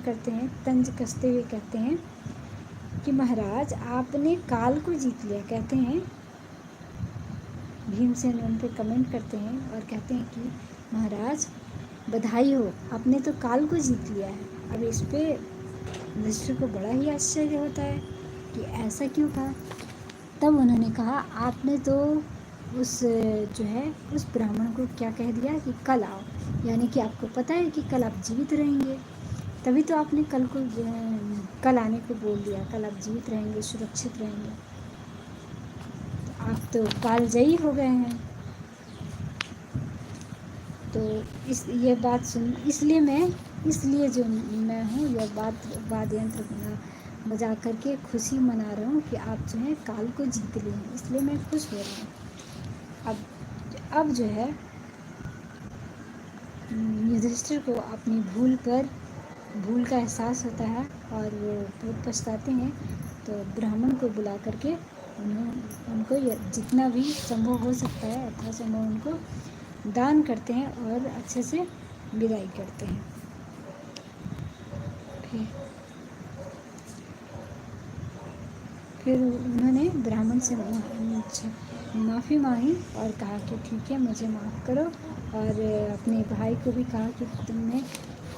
करते हैं, तंज कसते हुए कहते हैं कि महाराज आपने काल को जीत लिया। कहते हैं भीमसेन उन पे कमेंट करते हैं और कहते हैं कि महाराज बधाई हो, आपने तो काल को जीत लिया है। अब इस पे युधिष्ठिर को बड़ा ही आश्चर्य होता है कि ऐसा क्यों कहा। तब उन्होंने कहा आपने तो उस जो है उस ब्राह्मण को क्या कह दिया कि कल आओ, यानी कि आपको पता है कि कल आप जीवित रहेंगे, तभी तो आपने कल आने को बोल दिया। कल आप जीवित रहेंगे, सुरक्षित रहेंगे, तो आप तो कालजयी हो गए हैं। तो ये बात सुन इसलिए जो मैं हूँ यह वाद्य यंत्र बजा करके खुशी मना रहा हूँ कि आप जो है काल को जीत लिए हैं, इसलिए मैं खुश हो रहा हूँ। अब जो है युधिष्ठिर को अपनी भूल का एहसास होता है और वो बहुत पछताते हैं। तो ब्राह्मण को बुला करके उनको जितना भी संभव हो सकता है यथासंभव उनको दान करते हैं और अच्छे से विदाई करते हैं। फिर उन्होंने ब्राह्मण से माफ़ी मांगी और कहा कि ठीक है, मुझे माफ़ करो, और अपने भाई को भी कहा कि तुमने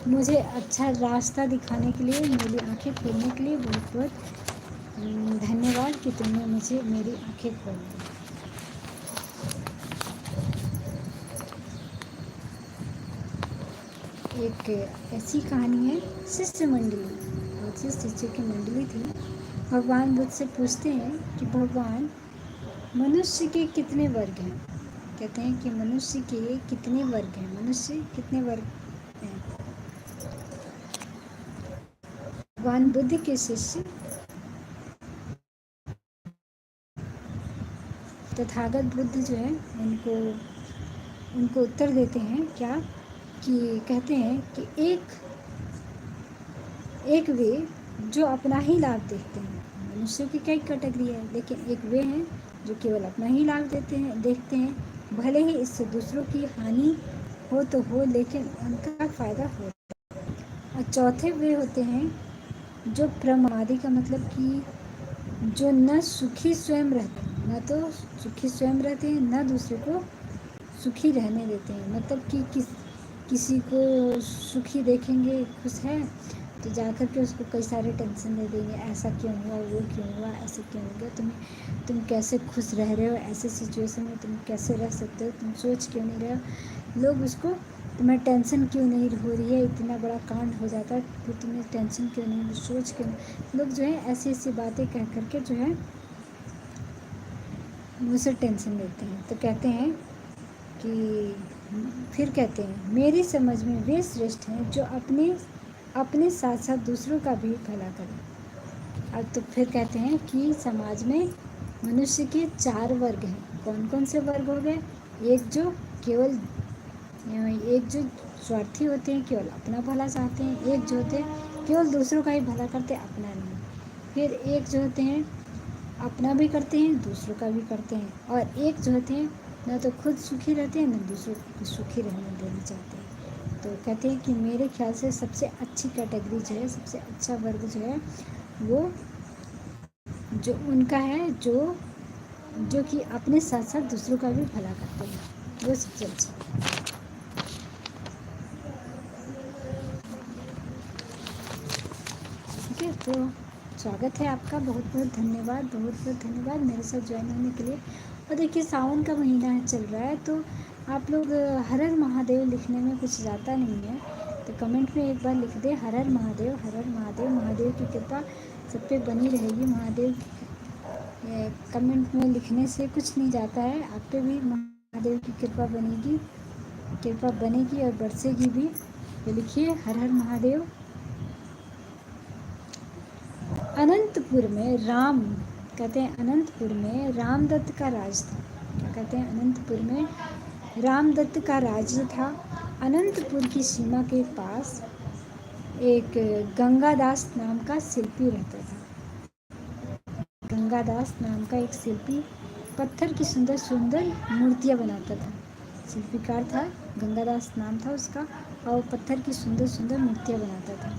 मुझे अच्छा रास्ता दिखाने के लिए, मेरी आंखें खोलने के लिए बहुत बहुत धन्यवाद कि तुमने मुझे मेरी आंखें खोल दी। एक ऐसी कहानी है, शिष्य मंडली, बहुत सी शिष्य की मंडली थी। भगवान बुद्ध से पूछते हैं कि भगवान मनुष्य के कितने वर्ग हैं। कहते हैं कि मनुष्य के कितने वर्ग हैं, मनुष्य कितने वर्ग हैं। भगवान बुद्ध के शिष्य तथागत बुद्ध जो है उनको उत्तर देते हैं क्या कि कहते हैं कि एक वे जो अपना ही लाभ देखते हैं। मनुष्यों की कई कैटेगरी है, लेकिन एक वे हैं जो केवल अपना ही लाभ देखते हैं, भले ही इससे दूसरों की हानि हो तो हो, लेकिन उनका फायदा हो। और चौथे वे होते हैं जो प्रमादी का मतलब कि जो न सुखी स्वयं रहते हैं, न तो सुखी स्वयं रहते हैं, न दूसरे को सुखी रहने देते हैं। मतलब कि किसी को सुखी देखेंगे खुश है तो जाकर के उसको कई सारे टेंशन दे देंगे, ऐसा क्यों हुआ, वो क्यों हुआ, ऐसे क्यों हो गया, तुम कैसे खुश रह रहे हो, ऐसे सिचुएशन में तुम कैसे रह सकते हो, तुम सोच क्यों नहीं रहे हो, लोग उसको तुम्हें टेंशन क्यों नहीं हो रही है, इतना बड़ा कांड हो जाता है फिर तुम्हें टेंशन क्यों नहीं, सोच क्यों नहीं। लोग जो है ऐसी ऐसी बातें कह करके जो है मुझसे टेंशन लेते हैं। तो कहते हैं कि फिर कहते हैं मेरी समझ में वे श्रेष्ठ हैं जो अपने साथ साथ दूसरों का भी भला करें। अब तो फिर कहते हैं कि समाज में मनुष्य के 4 वर्ग हैं। कौन कौन से वर्ग हो गए? एक जो स्वार्थी होते हैं, केवल अपना भला चाहते हैं। एक जो होते हैं केवल दूसरों का ही भला करते हैं, अपना नहीं। फिर एक जो होते हैं अपना भी करते हैं, दूसरों का भी करते हैं। और एक जो होते हैं ना तो खुद सुखी रहते हैं, ना दूसरों को सुखी रहने देना चाहते हैं। तो कहते हैं कि मेरे ख्याल से सबसे अच्छी कैटेगरी जो है, सबसे अच्छा वर्ग जो है वो जो उनका है जो कि अपने साथ साथ दूसरों का भी भला करते हैं, वो सबसे अच्छा। ठीक है, तो स्वागत है आपका, बहुत बहुत धन्यवाद मेरे साथ ज्वाइन होने के लिए। और देखिए सावन का महीना चल रहा है, तो आप लोग हर हर महादेव लिखने में कुछ जाता नहीं है, तो कमेंट में एक बार लिख दे हर हर महादेव, हर हर महादेव। महादेव की कृपा सब पे बनी रहेगी। महादेव कमेंट में लिखने से कुछ नहीं जाता है, आप पे भी महादेव की कृपा बनेगी और बरसेगी भी। तो लिखिए हर हर महादेव। अनंतपुर में अनंतपुर में रामदत्त का राज था। क्या कहते हैं? अनंतपुर में रामदत्त का राज्य था। अनंतपुर की सीमा के पास एक गंगादास नाम का शिल्पी रहता था। गंगादास नाम का एक शिल्पी पत्थर की सुंदर सुंदर मूर्तियाँ बनाता था। शिल्पीकार था, गंगादास नाम था उसका, और पत्थर की सुंदर सुंदर मूर्तियाँ बनाता था।